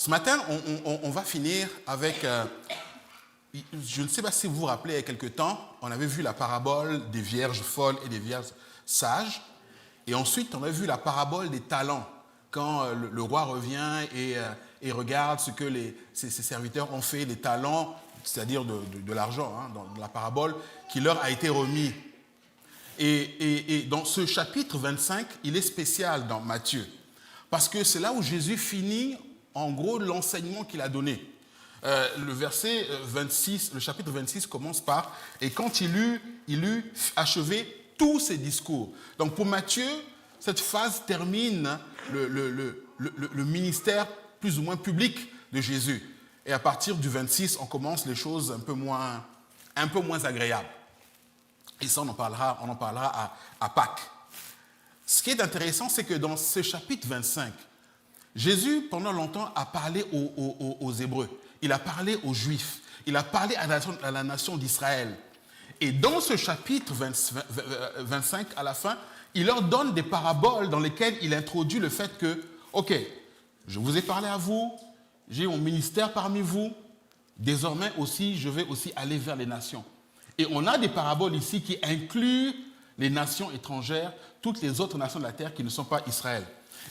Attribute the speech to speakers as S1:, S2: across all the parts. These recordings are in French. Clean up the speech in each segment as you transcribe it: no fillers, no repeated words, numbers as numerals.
S1: Ce matin, on va finir avec, je ne sais pas si vous vous rappelez, il y a quelque temps, on avait vu la parabole des vierges folles et des vierges sages. Et ensuite, on a vu la parabole des talents, quand le roi revient et regarde ce que ses serviteurs ont fait, les talents, c'est-à-dire de l'argent, hein, dans la parabole, qui leur a été remis. Et dans ce chapitre 25, il est spécial dans Matthieu, parce que c'est là où Jésus finit, en gros, l'enseignement qu'il a donné. Le verset 26, le chapitre 26 commence par « Et quand il eut achevé tous ses discours ». Donc pour Matthieu, cette phase termine le ministère plus ou moins public de Jésus. Et à partir du 26, on commence les choses un peu moins agréables. Et ça, on en parlera à Pâques. Ce qui est intéressant, c'est que dans ce chapitre 25, Jésus, pendant longtemps, a parlé aux Hébreux. Il a parlé aux Juifs. Il a parlé à la nation d'Israël. Et dans ce chapitre 25, à la fin, il leur donne des paraboles dans lesquelles il introduit le fait que, ok, je vous ai parlé à vous, j'ai mon ministère parmi vous, désormais aussi, je vais aussi aller vers les nations. Et on a des paraboles ici qui incluent les nations étrangères, toutes les autres nations de la terre qui ne sont pas Israël.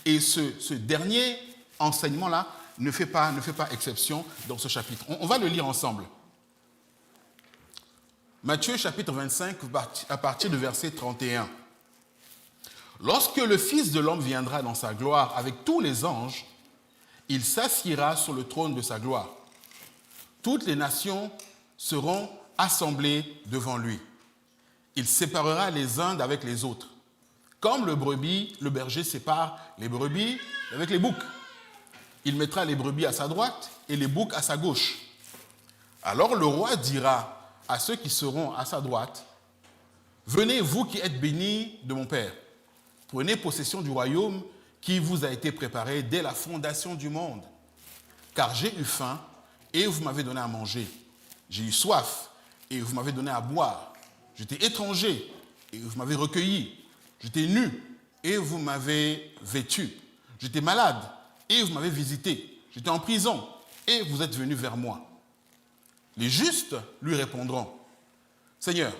S1: Et ce dernier enseignement-là ne fait pas exception dans ce chapitre. On va le lire ensemble. Matthieu chapitre 25, à partir du verset 31. Lorsque le Fils de l'homme viendra dans sa gloire avec tous les anges, il s'assiera sur le trône de sa gloire. Toutes les nations seront assemblées devant lui. Il séparera les uns d'avec les autres. Comme le berger sépare les brebis avec les boucs. Il mettra les brebis à sa droite et les boucs à sa gauche. Alors le roi dira à ceux qui seront à sa droite, « Venez, vous qui êtes bénis de mon Père, prenez possession du royaume qui vous a été préparé dès la fondation du monde. Car j'ai eu faim et vous m'avez donné à manger. J'ai eu soif et vous m'avez donné à boire. J'étais étranger et vous m'avez recueilli. J'étais nu et vous m'avez vêtu. J'étais malade et vous m'avez visité. J'étais en prison et vous êtes venus vers moi. » Les justes lui répondront, « Seigneur,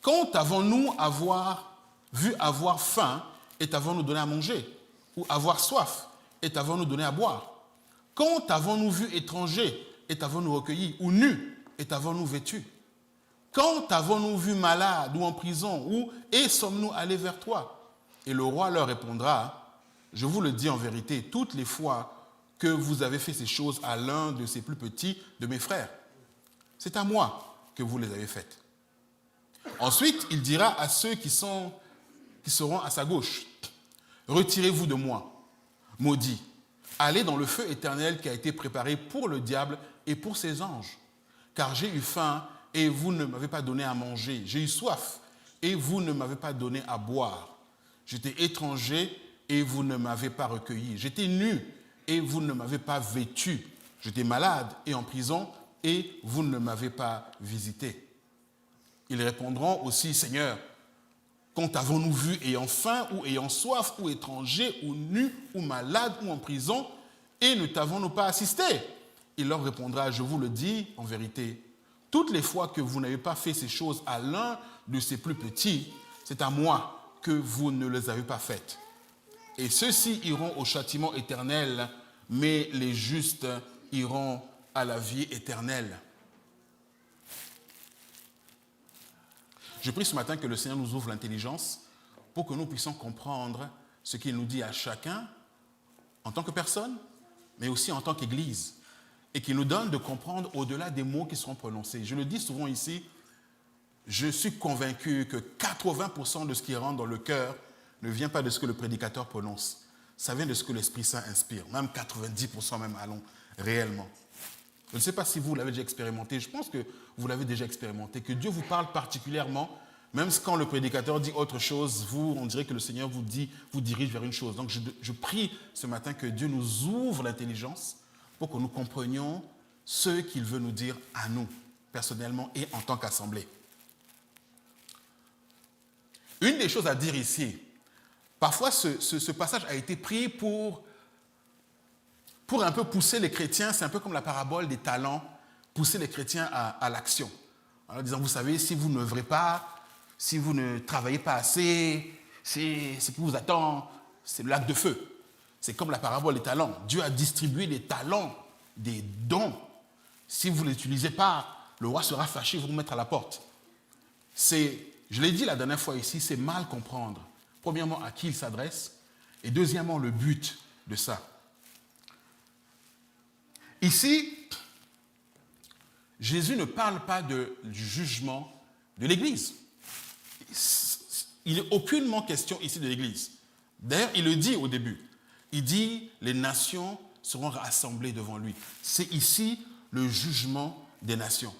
S1: quand avons-nous vu avoir faim et t'avons-nous donné à manger? Ou avoir soif et t'avons-nous donné à boire? Quand avons-nous vu étranger et t'avons-nous recueilli? Ou nu et t'avons-nous vêtu? Quand avons-nous vu malade ou en prison? Et sommes-nous allés vers toi? » Et le roi leur répondra, « Je vous le dis en vérité, toutes les fois que vous avez fait ces choses à l'un de ces plus petits de mes frères, c'est à moi que vous les avez faites. » Ensuite, il dira à ceux qui seront à sa gauche, « Retirez-vous de moi, maudits, allez dans le feu éternel qui a été préparé pour le diable et pour ses anges. Car j'ai eu faim et vous ne m'avez pas donné à manger. J'ai eu soif et vous ne m'avez pas donné à boire. J'étais étranger et vous ne m'avez pas recueilli. J'étais nu et vous ne m'avez pas vêtu. J'étais malade et en prison et vous ne m'avez pas visité. » Ils répondront aussi, « Seigneur, quand avons-nous vu ayant faim ou ayant soif ou étranger ou nu ou malade ou en prison et ne t'avons-nous pas assisté ?» Il leur répondra, « Je vous le dis en vérité, toutes les fois que vous n'avez pas fait ces choses à l'un de ces plus petits, c'est à moi que vous ne les avez pas faites. Et ceux-ci iront au châtiment éternel, mais les justes iront à la vie éternelle. » Je prie ce matin que le Seigneur nous ouvre l'intelligence pour que nous puissions comprendre ce qu'il nous dit à chacun en tant que personne, mais aussi en tant qu'Église, et qu'il nous donne de comprendre au-delà des mots qui seront prononcés. Je le dis souvent ici, je suis convaincu que 80% de ce qui rentre dans le cœur ne vient pas de ce que le prédicateur prononce. Ça vient de ce que l'Esprit Saint inspire, même 90% même, allons, réellement. Je ne sais pas si vous l'avez déjà expérimenté, je pense que vous l'avez déjà expérimenté, que Dieu vous parle particulièrement, même quand le prédicateur dit autre chose, on dirait que le Seigneur vous dirige vers une chose. Donc je prie ce matin que Dieu nous ouvre l'intelligence pour que nous comprenions ce qu'il veut nous dire à nous, personnellement et en tant qu'assemblée. Une des choses à dire ici, parfois ce passage a été pris pour pour un peu pousser les chrétiens, c'est un peu comme la parabole des talents, pousser les chrétiens à l'action. En disant, vous savez, si vous n'œuvrez pas, si vous ne travaillez pas assez, c'est ce qui vous attend, c'est le lac de feu. C'est comme la parabole des talents. Dieu a distribué des talents, des dons. Si vous ne les utilisez pas, le roi sera fâché, vous mettre à la porte. Je l'ai dit la dernière fois ici, c'est mal comprendre. Premièrement, à qui il s'adresse, et deuxièmement, le but de ça. Ici, Jésus ne parle pas du jugement de l'Église. Il n'est aucunement question ici de l'Église. D'ailleurs, il le dit au début. Il dit, les nations seront rassemblées devant lui. C'est ici le jugement des nations.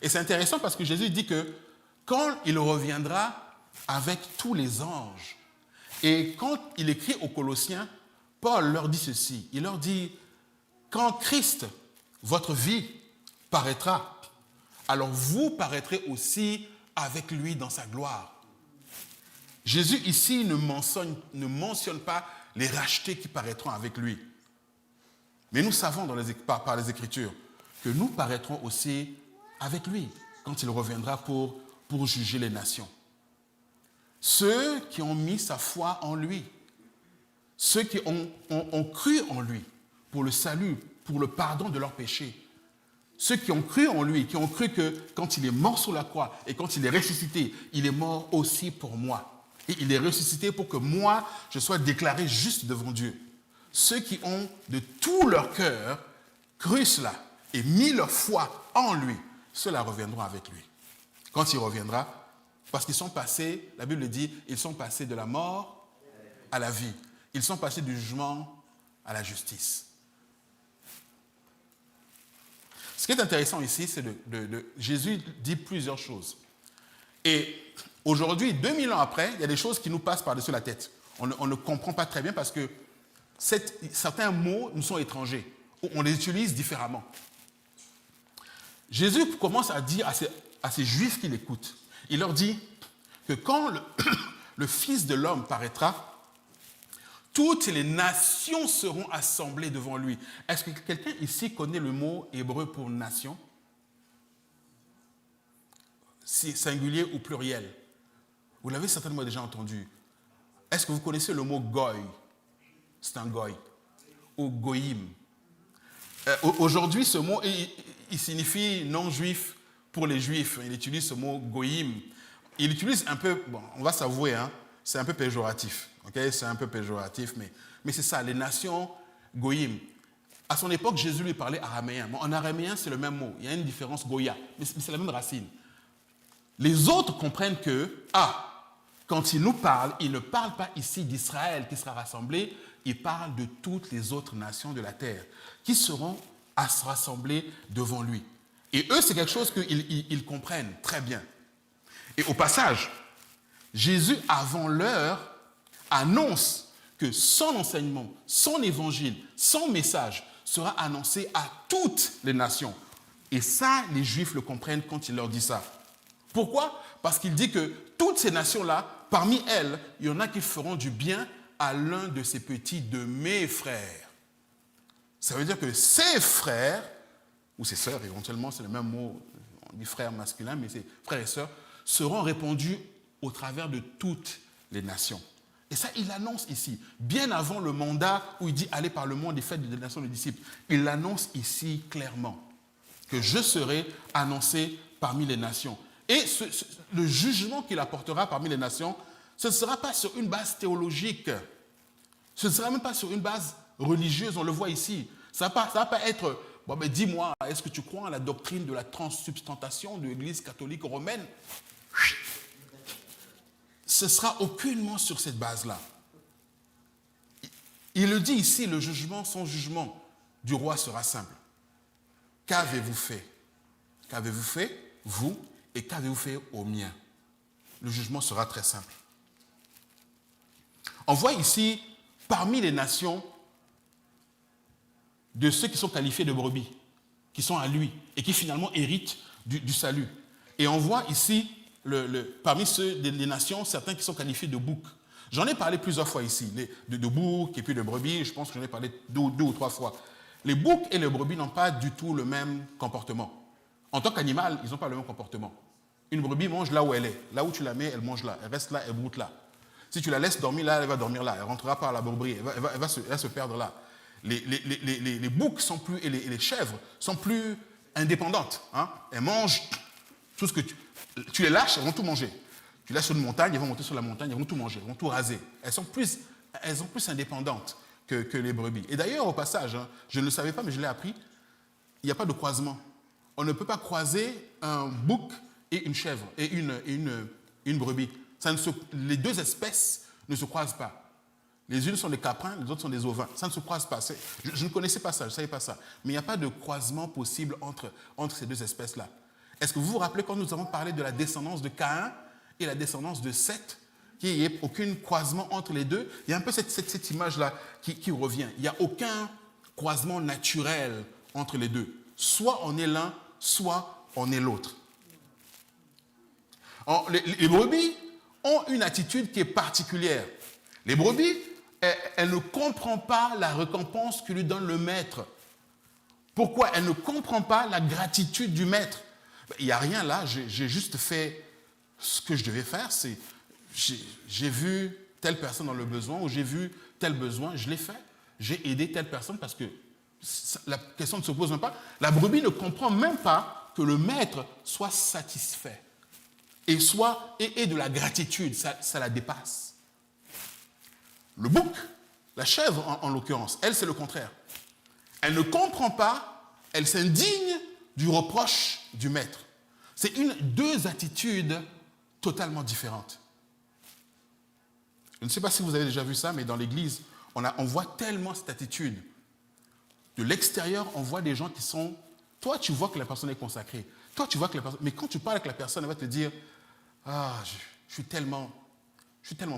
S1: Et c'est intéressant parce que Jésus dit que quand il reviendra avec tous les anges, et quand il écrit aux Colossiens, Paul leur dit ceci. Il leur dit, quand Christ, votre vie, paraîtra, alors vous paraîtrez aussi avec lui dans sa gloire. Jésus ici ne mentionne pas les rachetés qui paraîtront avec lui. Mais nous savons par les Écritures que nous paraîtrons aussi avec lui quand il reviendra pour juger les nations. Ceux qui ont mis sa foi en lui, ceux qui ont cru en lui pour le salut, pour le pardon de leurs péchés, ceux qui ont cru en lui, qui ont cru que quand il est mort sur la croix et quand il est ressuscité, il est mort aussi pour moi. Et il est ressuscité pour que moi, je sois déclaré juste devant Dieu. Ceux qui ont de tout leur cœur cru cela et mis leur foi en lui, ceux-là reviendront avec lui. Quand il reviendra, parce qu'ils sont passés, la Bible dit, ils sont passés de la mort à la vie. Ils sont passés du jugement à la justice. Ce qui est intéressant ici, c'est Jésus dit plusieurs choses. Et aujourd'hui, 2000 ans après, il y a des choses qui nous passent par-dessus la tête. On ne comprend pas très bien parce que certains mots nous sont étrangers. On les utilise différemment. Jésus commence à dire à ces Juifs qui l'écoutent, il leur dit que quand le Fils de l'homme paraîtra, toutes les nations seront assemblées devant lui. Est-ce que quelqu'un ici connaît le mot hébreu pour nation? C'est singulier ou pluriel? Vous l'avez certainement déjà entendu. Est-ce que vous connaissez le mot goy? C'est un goy. Ou goïm. Aujourd'hui, ce mot, il signifie non-juif pour les juifs. Il utilise ce mot goïm. Il utilise un peu, bon, on va s'avouer, hein, c'est un peu péjoratif. Okay? C'est un peu péjoratif, mais c'est ça, les nations goïm. À son époque, Jésus lui parlait araméen. Bon, en araméen, c'est le même mot. Il y a une différence, goya, mais c'est la même racine. Les autres comprennent que, quand il nous parle, il ne parle pas ici d'Israël qui sera rassemblé, il parle de toutes les autres nations de la terre qui seront à se rassembler devant lui. Et eux, c'est quelque chose qu'ils comprennent très bien. Et au passage, Jésus, avant l'heure, annonce que son enseignement, son évangile, son message sera annoncé à toutes les nations. Et ça, les Juifs le comprennent quand il leur dit ça. Pourquoi? Parce qu'il dit que toutes ces nations-là, parmi elles, il y en a qui feront du bien à l'un de ces petits de mes frères. Ça veut dire que ses frères, ou ses sœurs éventuellement, c'est le même mot, on dit frère masculin, mais c'est frères et sœurs, seront répandus au travers de toutes les nations. Et ça, il l'annonce ici, bien avant le mandat où il dit « Allez par le monde et faites des nations de disciples ». Il l'annonce ici clairement, que je serai annoncé parmi les nations. Et le jugement qu'il apportera parmi les nations, ce ne sera pas sur une base théologique, ce ne sera même pas sur une base religieuse, on le voit ici. Ça ne va pas être, bon, ben, dis-moi, est-ce que tu crois en la doctrine de la transsubstantation de l'Église catholique romaine? Ce sera aucunement sur cette base-là. Il le dit ici, le jugement, son jugement du roi sera simple. Qu'avez-vous fait? Qu'avez-vous fait, vous, et qu'avez-vous fait au mien? Le jugement sera très simple. On voit ici, parmi les nations, de ceux qui sont qualifiés de brebis, qui sont à lui, et qui finalement héritent du salut. Et on voit ici, parmi ceux des nations, certains qui sont qualifiés de boucs. J'en ai parlé plusieurs fois ici, de boucs et puis de brebis, je pense que j'en ai parlé deux ou trois fois. Les boucs et les brebis n'ont pas du tout le même comportement. En tant qu'animal, ils n'ont pas le même comportement. Une brebis mange là où elle est. Là où tu la mets, elle mange là. Elle reste là, elle broute là. Si tu la laisses dormir là, elle va dormir là. Elle ne rentrera pas à la brebis, elle va se perdre là. Les boucs sont plus, et les chèvres sont plus indépendantes. Hein. Elles mangent tout ce que tu les lâches, elles vont tout manger. Tu laisses sur une montagne, elles vont monter sur la montagne, elles vont tout manger, elles vont tout raser. Elles sont plus indépendantes que les brebis. Et d'ailleurs, au passage, hein, je ne le savais pas, mais je l'ai appris, il n'y a pas de croisement. On ne peut pas croiser un bouc et une chèvre et une brebis. Les deux espèces ne se croisent pas. Les unes sont des caprins, les autres sont des ovins. Ça ne se croise pas. Je ne connaissais pas ça, je ne savais pas ça. Mais il n'y a pas de croisement possible entre ces deux espèces-là. Est-ce que vous vous rappelez quand nous avons parlé de la descendance de Caïn et la descendance de Seth, qu'il n'y ait aucun croisement entre les deux? Il y a un peu cette image-là qui revient. Il n'y a aucun croisement naturel entre les deux. Soit on est l'un, soit on est l'autre. Les brebis ont une attitude qui est particulière. Les brebis, elles ne comprennent pas la récompense que lui donne le maître. Pourquoi? Elle ne comprend pas la gratitude du maître. Il n'y a rien là, j'ai juste fait ce que je devais faire, c'est j'ai vu telle personne dans le besoin ou j'ai vu tel besoin, je l'ai fait. J'ai aidé telle personne parce que la question ne se pose même pas. La brebis ne comprend même pas que le maître soit satisfait et de la gratitude, ça la dépasse. Le bouc, la chèvre en l'occurrence, elle c'est le contraire. Elle ne comprend pas, elle s'indigne du reproche du maître. C'est deux attitudes totalement différentes. Je ne sais pas si vous avez déjà vu ça, mais dans l'église, on voit tellement cette attitude. De l'extérieur, on voit des gens qui sont... Toi, tu vois que la personne est consacrée. Toi, tu vois que la personne... Mais quand tu parles avec la personne, elle va te dire « Ah, je suis tellement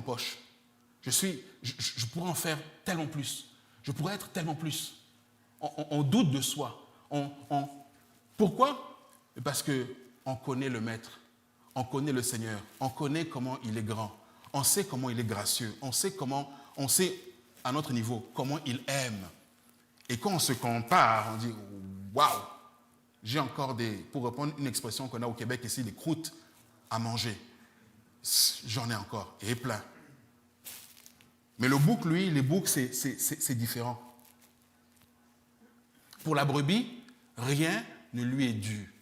S1: poche. Je pourrais en faire tellement plus. Je pourrais être tellement plus. » On doute de soi. Pourquoi? Parce qu'on connaît le Maître, on connaît le Seigneur, on connaît comment il est grand, on sait comment il est gracieux, on sait à notre niveau comment il aime. Et quand on se compare, on dit waouh, j'ai encore pour reprendre une expression qu'on a au Québec ici, des croûtes à manger. J'en ai encore, et plein. Mais le bouc, lui, les boucs, c'est différent. Pour la brebis, rien ne lui est dû.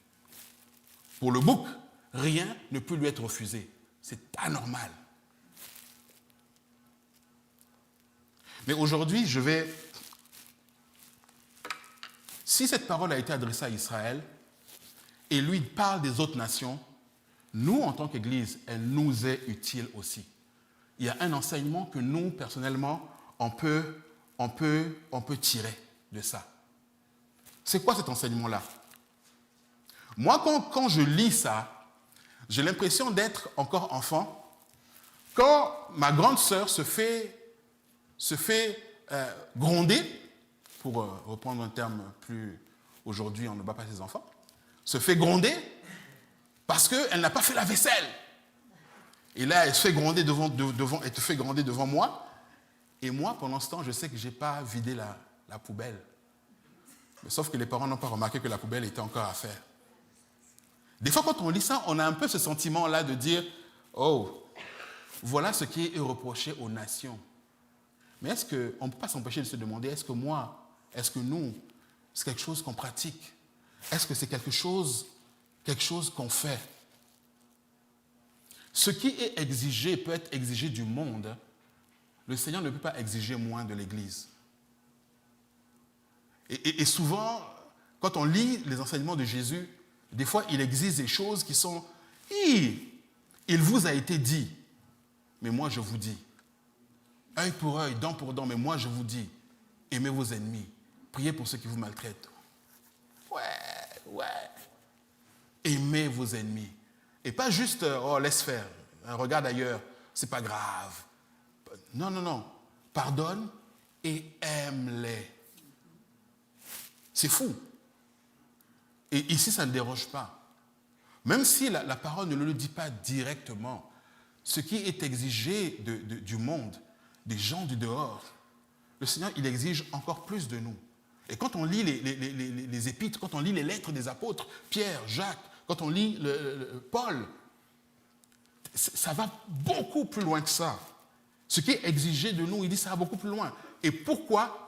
S1: Pour le bouc, rien ne peut lui être refusé. C'est anormal. Mais aujourd'hui, si cette parole a été adressée à Israël, et lui parle des autres nations, nous, en tant qu'Église, elle nous est utile aussi. Il y a un enseignement que nous, personnellement, on peut tirer de ça. C'est quoi cet enseignement-là? Moi, quand je lis ça, j'ai l'impression d'être encore enfant. Quand ma grande sœur se fait gronder, pour reprendre un terme plus... Aujourd'hui, on ne bat pas ses enfants, se fait gronder parce qu'elle n'a pas fait la vaisselle. Et là, elle te fait gronder devant moi. Et moi, pendant ce temps, je sais que je n'ai pas vidé la poubelle. Mais sauf que les parents n'ont pas remarqué que la poubelle était encore à faire. Des fois, quand on lit ça, on a un peu ce sentiment-là de dire « Oh, voilà ce qui est reproché aux nations. » Mais est-ce qu'on ne peut pas s'empêcher de se demander, est-ce que nous, c'est quelque chose qu'on pratique? Est-ce que c'est quelque chose qu'on fait? Ce qui est exigé peut être exigé du monde. Le Seigneur ne peut pas exiger moins de l'Église. Et souvent, quand on lit les enseignements de Jésus, des fois, il exige des choses qui sont « Il vous a été dit, mais moi je vous dis. Œil pour œil, dent pour dent, mais moi je vous dis. Aimez vos ennemis. Priez pour ceux qui vous maltraitent. » Ouais. Aimez vos ennemis. Et pas juste « Oh, laisse faire. Regarde ailleurs. C'est pas grave. » Non. Pardonne et aime-les. C'est fou. Et ici, ça ne déroge pas. Même si la parole ne le dit pas directement, ce qui est exigé du monde, des gens du dehors, le Seigneur, il exige encore plus de nous. Et quand on lit les épîtres, quand on lit les lettres des apôtres, Pierre, Jacques, quand on lit Paul, ça va beaucoup plus loin que ça. Ce qui est exigé de nous, il dit ça va beaucoup plus loin. Et pourquoi?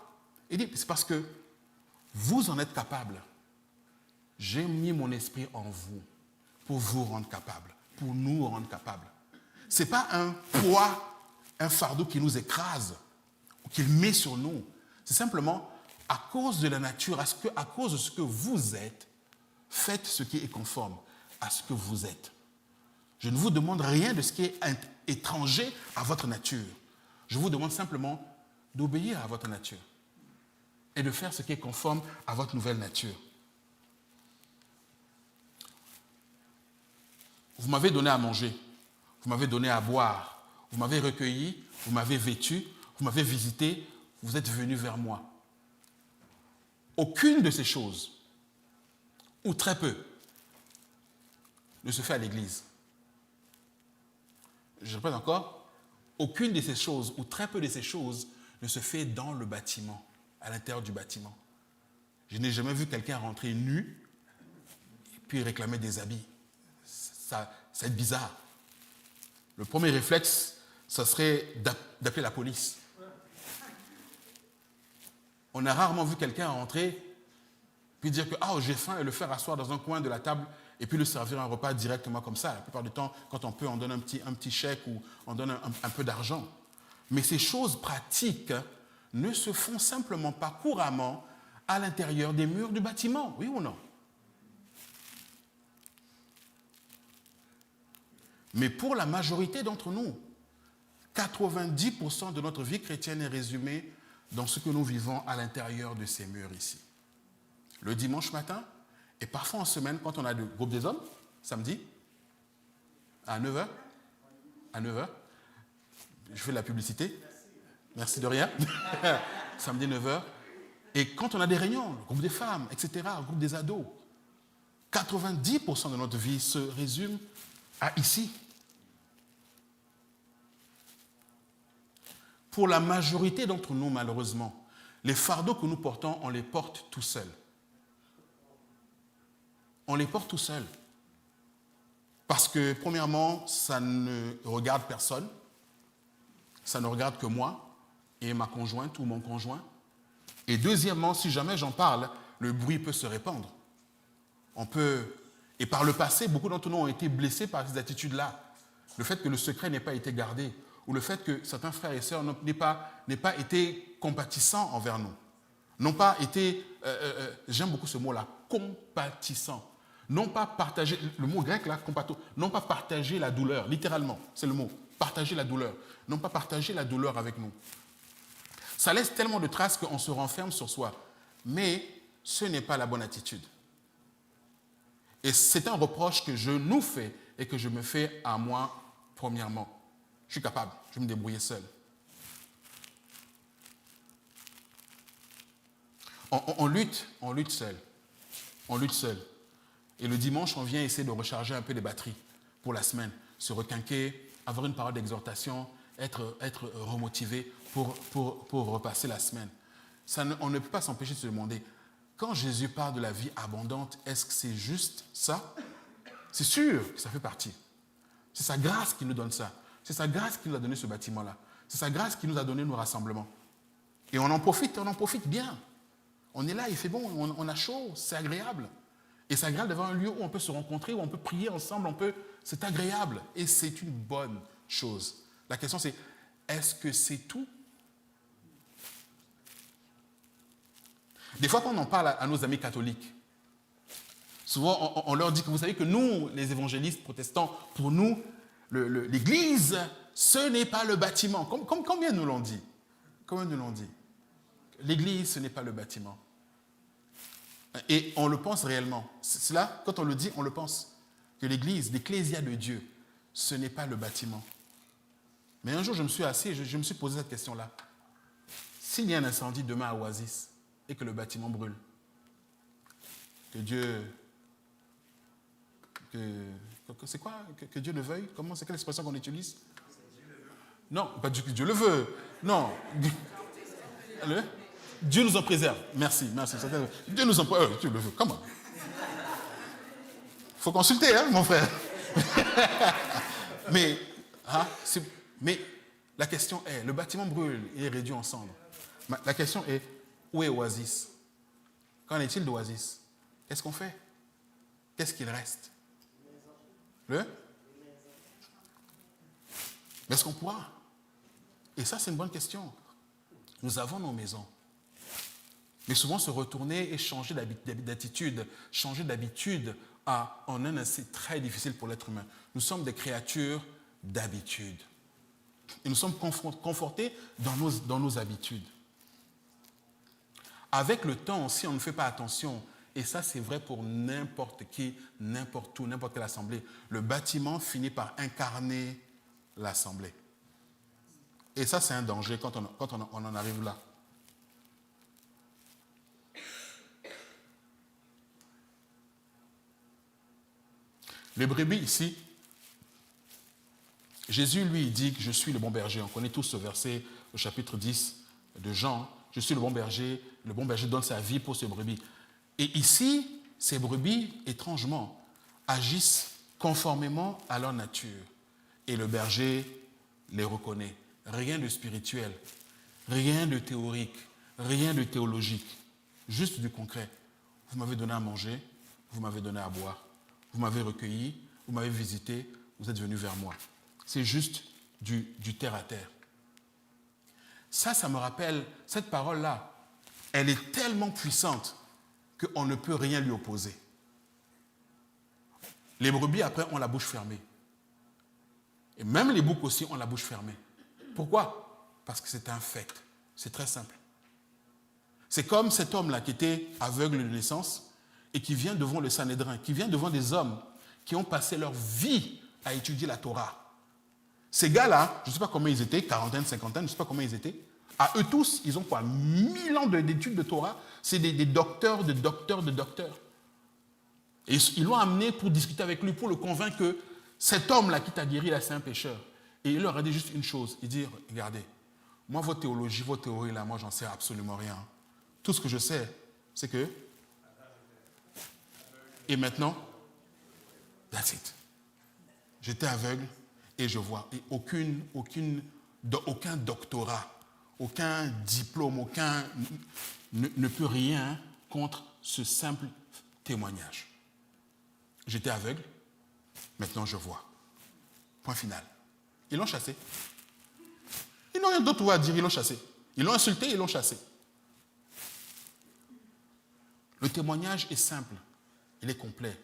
S1: Il dit, c'est parce que vous en êtes capables. J'ai mis mon esprit en vous pour vous rendre capables, pour nous rendre capables. Ce n'est pas un poids, un fardeau qui nous écrase, qu'il met sur nous. C'est simplement à cause de la nature, à cause de ce que vous êtes, faites ce qui est conforme à ce que vous êtes. Je ne vous demande rien de ce qui est étranger à votre nature. Je vous demande simplement d'obéir à votre nature et de faire ce qui est conforme à votre nouvelle nature. Vous m'avez donné à manger, vous m'avez donné à boire, vous m'avez recueilli, vous m'avez vêtu, vous m'avez visité, vous êtes venu vers moi. Aucune de ces choses, ou très peu, ne se fait à l'église. Je répète encore, aucune de ces choses, ou très peu de ces choses, ne se fait dans le bâtiment, à l'intérieur du bâtiment. Je n'ai jamais vu quelqu'un rentrer nu et puis réclamer des habits. Ça va être bizarre. Le premier réflexe, ça serait d'appeler la police. On a rarement vu quelqu'un rentrer puis dire que j'ai faim et le faire asseoir dans un coin de la table et puis lui servir un repas directement comme ça. La plupart du temps, quand on peut, on donne un petit chèque ou on donne un peu d'argent. Mais ces choses pratiques ne se font simplement pas couramment à l'intérieur des murs du bâtiment, oui ou non? Mais pour la majorité d'entre nous, 90% de notre vie chrétienne est résumée dans ce que nous vivons à l'intérieur de ces murs ici. Le dimanche matin, et parfois en semaine, quand on a le groupe des hommes, samedi, à 9h, je fais de la publicité, merci de rien, samedi 9h, et quand on a des réunions, le groupe des femmes, etc., le groupe des ados, 90% de notre vie se résume à ici. Pour la majorité d'entre nous, malheureusement, les fardeaux que nous portons, on les porte tout seuls. On les porte tout seuls. Parce que, premièrement, ça ne regarde personne. Ça ne regarde que moi et ma conjointe ou mon conjoint. Et deuxièmement, si jamais j'en parle, le bruit peut se répandre. Et par le passé, beaucoup d'entre nous ont été blessés par ces attitudes-là. Le fait que le secret n'ait pas été gardé, ou le fait que certains frères et sœurs n'aient pas été compatissants envers nous, n'ont pas été, j'aime beaucoup ce mot-là, compatissants, n'ont pas partagé, le mot grec là, compato, n'ont pas partagé la douleur, littéralement, c'est le mot, partager la douleur, n'ont pas partagé la douleur avec nous. Ça laisse tellement de traces qu'on se renferme sur soi, mais ce n'est pas la bonne attitude. Et c'est un reproche que je nous fais et que je me fais à moi premièrement. Je suis capable, je vais me débrouiller seul. On lutte seul. On lutte seul. Et le dimanche, on vient essayer de recharger un peu les batteries pour la semaine, se requinquer, avoir une parole d'exhortation, être remotivé pour repasser la semaine. On ne peut pas s'empêcher de se demander, quand Jésus parle de la vie abondante, est-ce que c'est juste ça? C'est sûr que ça fait partie. C'est sa grâce qui nous donne ça. C'est sa grâce qui nous a donné ce bâtiment-là. C'est sa grâce qui nous a donné nos rassemblements. Et on en profite bien. On est là, il fait bon, on a chaud, c'est agréable. Et c'est agréable d'avoir un lieu où on peut se rencontrer, où on peut prier ensemble, c'est agréable. Et c'est une bonne chose. La question c'est, est-ce que c'est tout? Des fois, quand on en parle à nos amis catholiques, souvent on leur dit que vous savez que nous, les évangélistes protestants, pour nous, l'Église, ce n'est pas le bâtiment. Combien nous l'ont dit? Combien nous l'ont dit? L'Église, ce n'est pas le bâtiment. Et on le pense réellement. Cela, quand on le dit, on le pense. Que l'Église, l'Ecclésia de Dieu, ce n'est pas le bâtiment. Mais un jour, je me suis assis et je me suis posé cette question-là. S'il y a un incendie demain à Oasis et que le bâtiment brûle, que Dieu c'est quoi que Dieu le veuille? Comment c'est quelle expression qu'on utilise? Non, pas Dieu le veut. Non. Dieu nous en préserve. Merci. Dieu nous en préserve. Dieu le veut. Comment? Il faut consulter, hein, mon frère. mais la question est, le bâtiment brûle et est réduit en cendres. La question est, où est Oasis? Qu'en est-il d'Oasis? Qu'est-ce qu'on fait? Qu'est-ce qu'il reste? Est-ce qu'on pourra? Et ça, c'est une bonne question. Nous avons nos maisons. Mais souvent, se retourner et changer d'attitude, changer d'habitude en un, c'est très difficile pour l'être humain. Nous sommes des créatures d'habitude. Et nous sommes confortés dans nos habitudes. Avec le temps, si on ne fait pas attention, et ça c'est vrai pour n'importe qui, n'importe où, n'importe quelle assemblée, le bâtiment finit par incarner l'assemblée. Et ça c'est un danger quand on en arrive là. Les brebis ici, Jésus lui dit que je suis le bon berger. On connaît tous ce verset au chapitre 10 de Jean. Je suis le bon berger donne sa vie pour ses brebis. Et ici, ces brebis, étrangement, agissent conformément à leur nature. Et le berger les reconnaît. Rien de spirituel, rien de théorique, rien de théologique, juste du concret. Vous m'avez donné à manger, vous m'avez donné à boire. Vous m'avez recueilli, vous m'avez visité, vous êtes venu vers moi. C'est juste du terre à terre. Ça me rappelle, cette parole-là, elle est tellement puissante qu'on ne peut rien lui opposer. Les brebis, après, ont la bouche fermée. Et même les boucs aussi ont la bouche fermée. Pourquoi? Parce que c'est un fait. C'est très simple. C'est comme cet homme-là qui était aveugle de naissance et qui vient devant le Sanhédrin, qui vient devant des hommes qui ont passé leur vie à étudier la Torah. Ces gars-là, je ne sais pas combien ils étaient, quarantaine, cinquantaine, je ne sais pas combien ils étaient. À eux tous, ils ont quoi? 1000 ans d'études de Torah. C'est des docteurs de docteurs de docteurs. Et ils l'ont amené pour discuter avec lui, pour le convaincre que cet homme-là qui t'a guéri, là, c'est un pécheur. Et il leur a dit juste une chose. Il dit, regardez, moi, vos théologies, vos théories, là, moi, j'en sais absolument rien. Tout ce que je sais, c'est que... Et maintenant, that's it. J'étais aveugle et je vois. Et aucun doctorat, aucun diplôme, ne peut rien contre ce simple témoignage. J'étais aveugle, maintenant je vois. Point final. Ils l'ont chassé. Ils n'ont rien d'autre à dire, ils l'ont chassé. Ils l'ont insulté, ils l'ont chassé. Le témoignage est simple, il est complet.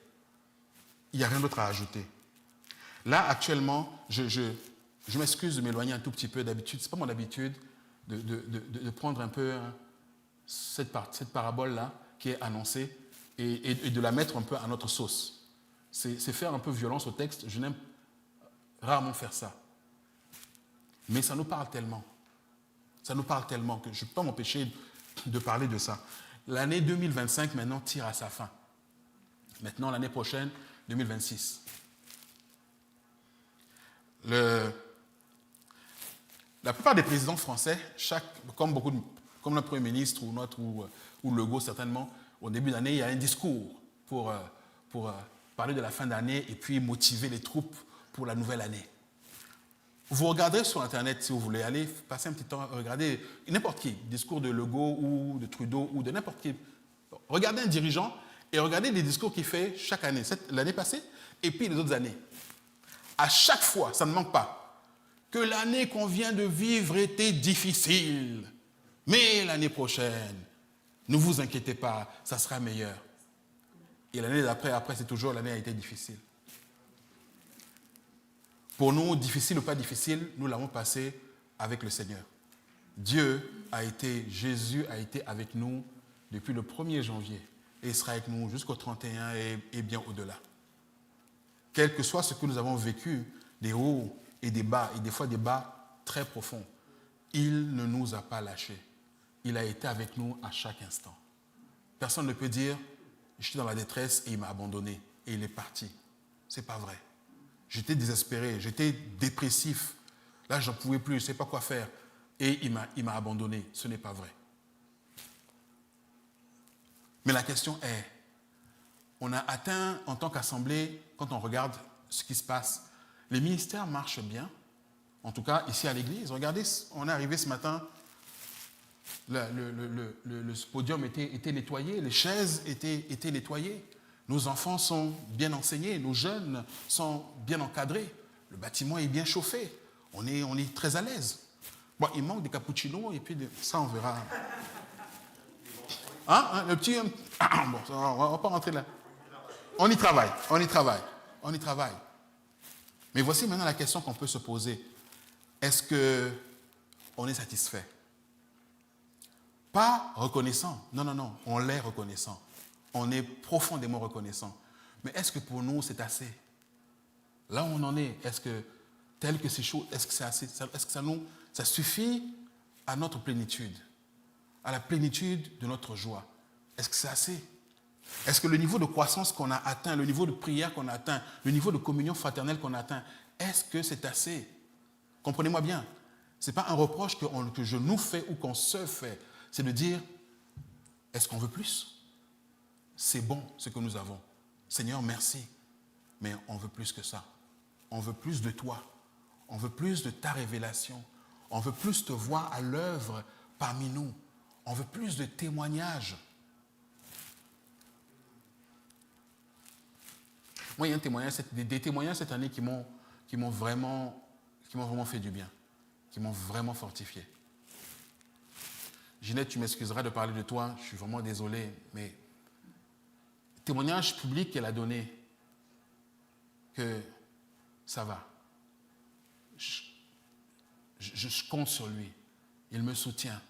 S1: Il n'y a rien d'autre à ajouter. Là, actuellement, je m'excuse de m'éloigner un tout petit peu d'habitude. Ce n'est pas mon habitude de prendre un peu cette parabole-là qui est annoncée et de la mettre un peu à notre sauce. C'est faire un peu violence au texte. Je n'aime rarement faire ça. Mais ça nous parle tellement. Ça nous parle tellement que je ne peux pas m'empêcher de parler de ça. L'année 2025, maintenant, tire à sa fin. Maintenant, l'année prochaine, 2026. La plupart des présidents français, comme le Premier ministre ou Legault certainement, au début d'année, il y a un discours pour parler de la fin d'année et puis motiver les troupes pour la nouvelle année. Vous regarderez sur Internet, si vous voulez, allez passer un petit temps, regardez n'importe qui, discours de Legault ou de Trudeau ou de n'importe qui. Regardez un dirigeant et regardez les discours qu'il fait chaque année, l'année passée et puis les autres années. À chaque fois, ça ne manque pas, que l'année qu'on vient de vivre était difficile, mais l'année prochaine, ne vous inquiétez pas, ça sera meilleur. Et l'année d'après, c'est toujours l'année a été difficile. Pour nous, difficile ou pas difficile, nous l'avons passé avec le Seigneur. Jésus a été avec nous depuis le 1er janvier et il sera avec nous jusqu'au 31 et bien au-delà. Quel que soit ce que nous avons vécu, des hauts et des bas, et des fois des bas très profonds, il ne nous a pas lâchés. Il a été avec nous à chaque instant. Personne ne peut dire, je suis dans la détresse et il m'a abandonné et il est parti. c'est pas vrai. J'étais désespéré, j'étais dépressif. Là, je n'en pouvais plus, je ne sais pas quoi faire. Et il m'a abandonné. Ce n'est pas vrai. Mais la question est, on a atteint en tant qu'assemblée, quand on regarde ce qui se passe, les ministères marchent bien. En tout cas, ici à l'église, regardez, on est arrivé ce matin, le podium était nettoyé, les chaises étaient nettoyées, nos enfants sont bien enseignés, nos jeunes sont bien encadrés, le bâtiment est bien chauffé, on est très à l'aise. Bon, il manque des cappuccinos et puis ça on verra. Le petit... bon, on ne va pas rentrer là. On y travaille. Mais voici maintenant la question qu'on peut se poser. Est-ce qu'on est satisfait? Pas reconnaissant. Non. On l'est reconnaissant. On est profondément reconnaissant. Mais est-ce que pour nous, c'est assez? Là où on en est, est-ce que, tel que ces choses, est-ce que c'est assez? Est-ce que ça suffit à notre plénitude? À la plénitude de notre joie? Est-ce que c'est assez? Est-ce que le niveau de croissance qu'on a atteint, le niveau de prière qu'on a atteint, le niveau de communion fraternelle qu'on a atteint, est-ce que c'est assez? Comprenez-moi bien. Ce n'est pas un reproche que je nous fais ou qu'on se fait. C'est de dire, est-ce qu'on veut plus? C'est bon ce que nous avons. Seigneur, merci. Mais on veut plus que ça. On veut plus de toi. On veut plus de ta révélation. On veut plus te voir à l'œuvre parmi nous. On veut plus de témoignages. Moi, il y a des témoignages cette année qui m'ont vraiment fait du bien, qui m'ont vraiment fortifié. Ginette, tu m'excuseras de parler de toi, je suis vraiment désolé, mais le témoignage public qu'elle a donné, que ça va. Je compte sur lui, il me soutient.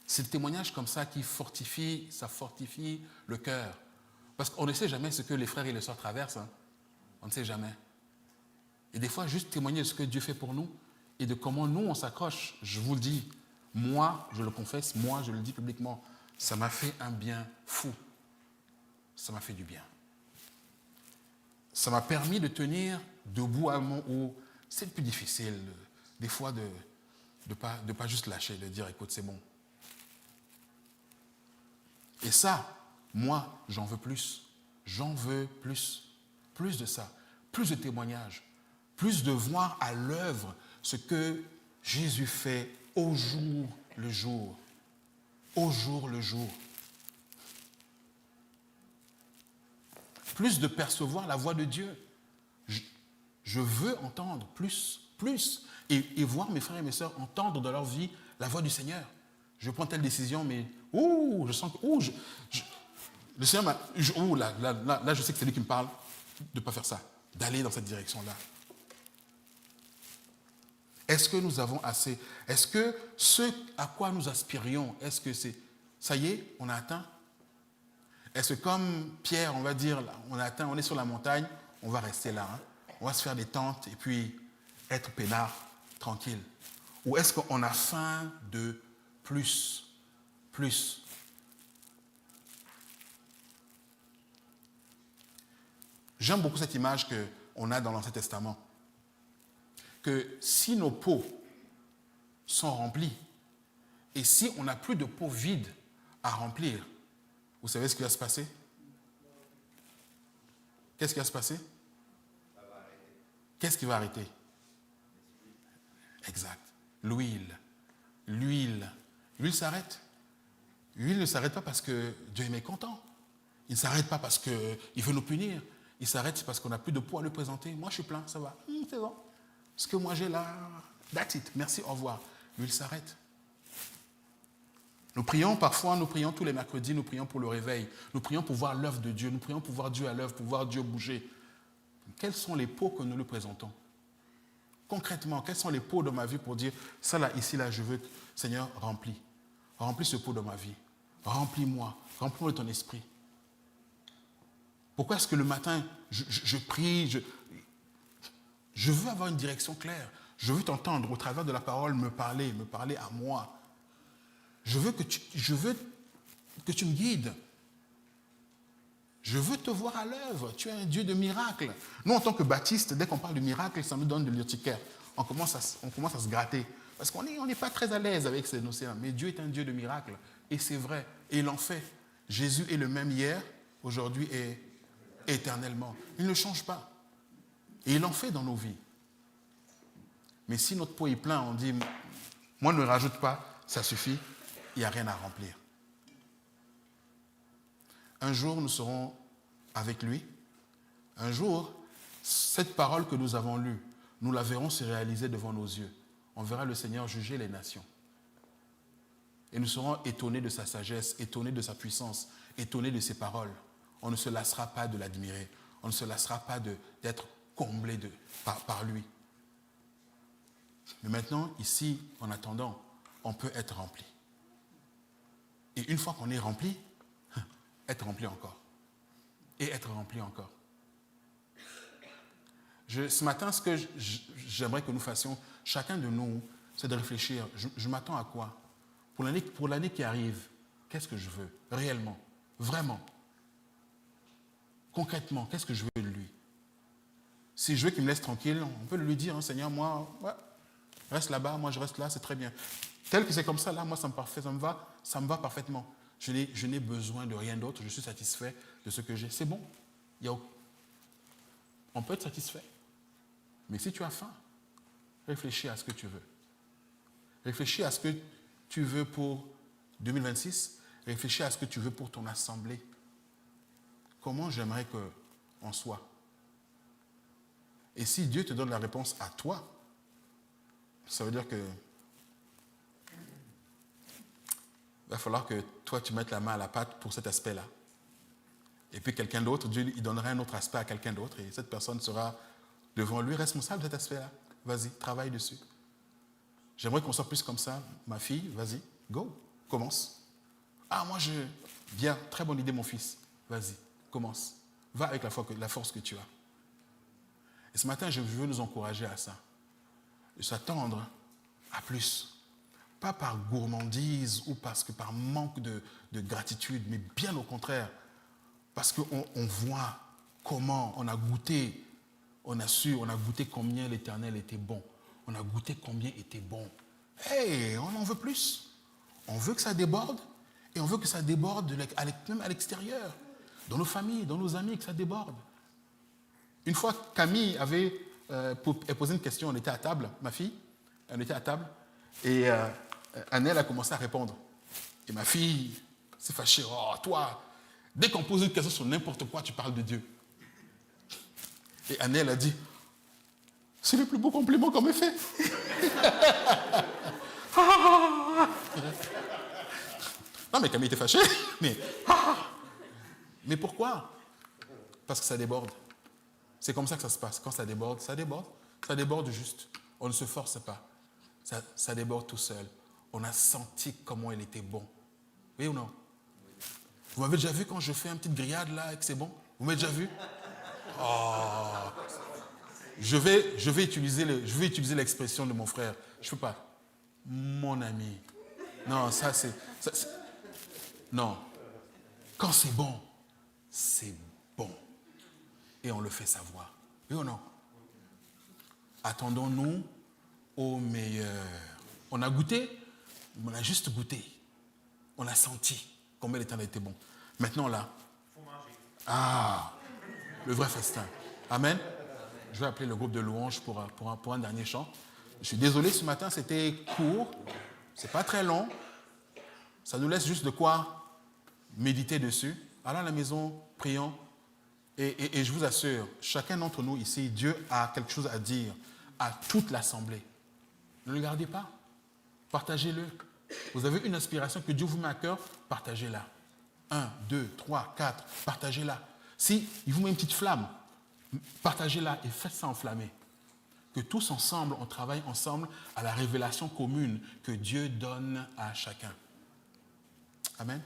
S1: C'est le témoignage comme ça qui fortifie le cœur. Parce qu'on ne sait jamais ce que les frères et les sœurs traversent. On ne sait jamais. Et des fois, juste témoigner de ce que Dieu fait pour nous et de comment nous, on s'accroche. Je vous le dis, moi, je le confesse, moi, je le dis publiquement, ça m'a fait un bien fou. Ça m'a fait du bien. Ça m'a permis de tenir debout à un moment où c'est le plus difficile, des fois, de pas juste lâcher, de dire, écoute, c'est bon. Et ça, moi, j'en veux plus. J'en veux plus. Plus de ça. Plus de témoignages. Plus de voir à l'œuvre ce que Jésus fait au jour le jour. Au jour le jour. Plus de percevoir la voix de Dieu. Je veux entendre plus. Et voir mes frères et mes sœurs entendre dans leur vie la voix du Seigneur. Je prends telle décision, mais je sens que le Seigneur m'a... Là, je sais que c'est lui qui me parle de ne pas faire ça, d'aller dans cette direction-là. Est-ce que nous avons assez? Est-ce que ce à quoi nous aspirions, est-ce que c'est... Ça y est, on a atteint? Est-ce que comme Pierre, on va dire, on a atteint, on est sur la montagne, on va rester là, on va se faire des tentes et puis être peinard, tranquille? Ou est-ce qu'on a faim de plus? J'aime beaucoup cette image qu'on a dans l'Ancien Testament. Que si nos pots sont remplis, et si on n'a plus de pots vides à remplir, vous savez ce qui va se passer? Qu'est-ce qui va se passer? Qu'est-ce qui va arrêter? Exact. L'huile. L'huile s'arrête. L'huile ne s'arrête pas parce que Dieu est mécontent. Il ne s'arrête pas parce qu'il veut nous punir. Il s'arrête parce qu'on n'a plus de poids à lui présenter. Moi, je suis plein, ça va. C'est bon. Ce que moi j'ai là, that's it. Merci, au revoir. L'huile s'arrête. Nous prions tous les mercredis, nous prions pour le réveil. Nous prions pour voir l'œuvre de Dieu. Nous prions pour voir Dieu à l'œuvre, pour voir Dieu bouger. Quels sont les pots que nous lui présentons? Concrètement, quels sont les pots de ma vie pour dire, ça là, ici, là, je veux, Seigneur, remplis. Remplis ce pot de ma vie. Remplis-moi. Remplis-moi de ton esprit. Pourquoi est-ce que le matin, je prie, je veux avoir une direction claire. Je veux t'entendre au travers de la parole me parler à moi. Je veux que tu me guides. Je veux te voir à l'œuvre. Tu es un Dieu de miracles. Nous, en tant que baptistes, dès qu'on parle de miracles, ça nous donne de l'urticaire. On commence à se gratter. Parce qu'on n'est pas très à l'aise avec ces notions-là. Mais Dieu est un Dieu de miracles. Et c'est vrai. Et il en fait. Jésus est le même hier, aujourd'hui et éternellement. Il ne change pas. Et il en fait dans nos vies. Mais si notre pot est plein, on dit, moi ne rajoute pas, ça suffit, il n'y a rien à remplir. Un jour, nous serons avec lui. Un jour, cette parole que nous avons lue, nous la verrons se réaliser devant nos yeux. On verra le Seigneur juger les nations. Et nous serons étonnés de sa sagesse, étonnés de sa puissance, étonnés de ses paroles. On ne se lassera pas de l'admirer. On ne se lassera pas d'être comblé par lui. Mais maintenant, ici, en attendant, on peut être rempli. Et une fois qu'on est rempli, être rempli encore. Et être rempli encore. Ce matin, ce que j'aimerais que nous fassions, chacun de nous, c'est de réfléchir. Je m'attends à quoi? Pour l'année qui arrive, qu'est-ce que je veux? Réellement, vraiment. Concrètement, qu'est-ce que je veux de lui? Si je veux qu'il me laisse tranquille, on peut lui dire, hein, Seigneur, moi, ouais, reste là-bas, moi je reste là, c'est très bien. Tel que c'est comme ça, là, moi ça me va parfaitement. Je n'ai besoin de rien d'autre, je suis satisfait de ce que j'ai. C'est bon. On peut être satisfait. Mais si tu as faim, réfléchis à ce que tu veux. Réfléchis à ce que tu veux pour 2026. Réfléchis à ce que tu veux pour ton assemblée. Comment j'aimerais qu'on soit? Et si Dieu te donne la réponse à toi, ça veut dire que il va falloir que toi, tu mettes la main à la pâte pour cet aspect-là. Et puis quelqu'un d'autre, Dieu, il donnera un autre aspect à quelqu'un d'autre et cette personne sera devant lui responsable de cet aspect-là. Vas-y, travaille dessus. J'aimerais qu'on soit plus comme ça. Ma fille, vas-y, go, commence. Ah, moi, bien, très bonne idée, mon fils. Vas-y, commence. Va avec la force que tu as. Et ce matin, je veux nous encourager à ça. De s'attendre à plus. Pas par gourmandise ou par manque de gratitude, mais bien au contraire. Parce qu'on voit comment on a goûté, on a goûté combien l'Éternel était bon. On a goûté combien était bon. Hey, on en veut plus. On veut que ça déborde et on veut que ça déborde même à l'extérieur. Dans nos familles, dans nos amis, que ça déborde. Une fois, Camille avait posé une question, on était à table, ma fille, elle était à table, et Annelle a commencé à répondre. Et ma fille s'est fâchée. Oh, toi, dès qu'on pose une question sur n'importe quoi, tu parles de Dieu. Et Annelle a dit, c'est le plus beau compliment qu'on m'ait fait. Non, mais Camille était fâchée. Mais pourquoi? Parce que ça déborde. C'est comme ça que ça se passe. Quand ça déborde, ça déborde. Ça déborde juste. On ne se force pas. Ça déborde tout seul. On a senti comment il était bon. Oui ou non? Vous m'avez déjà vu quand je fais une petite grillade là et que c'est bon? Vous m'avez déjà vu? Oh. Je vais utiliser l'expression de mon frère. Je ne peux pas. Mon ami. Non, ça c'est... Non. Quand c'est bon, c'est bon. Et on le fait savoir. Oui ou non? Attendons-nous au meilleur. On a goûté, on a juste goûté. On a senti combien l'Éternel était bon. Maintenant là, le vrai festin. Amen. Je vais appeler le groupe de louanges pour un dernier chant. Je suis désolé, ce matin c'était court. C'est pas très long. Ça nous laisse juste de quoi méditer dessus. Allons à la maison, prions. Et je vous assure, chacun d'entre nous ici, Dieu a quelque chose à dire à toute l'assemblée. Ne le gardez pas. Partagez-le. Vous avez une aspiration que Dieu vous met à cœur, partagez-la. 1, 2, 3, 4, partagez-la. Si il vous met une petite flamme, partagez-la et faites ça enflammer. Que tous ensemble, on travaille ensemble à la révélation commune que Dieu donne à chacun. Amen.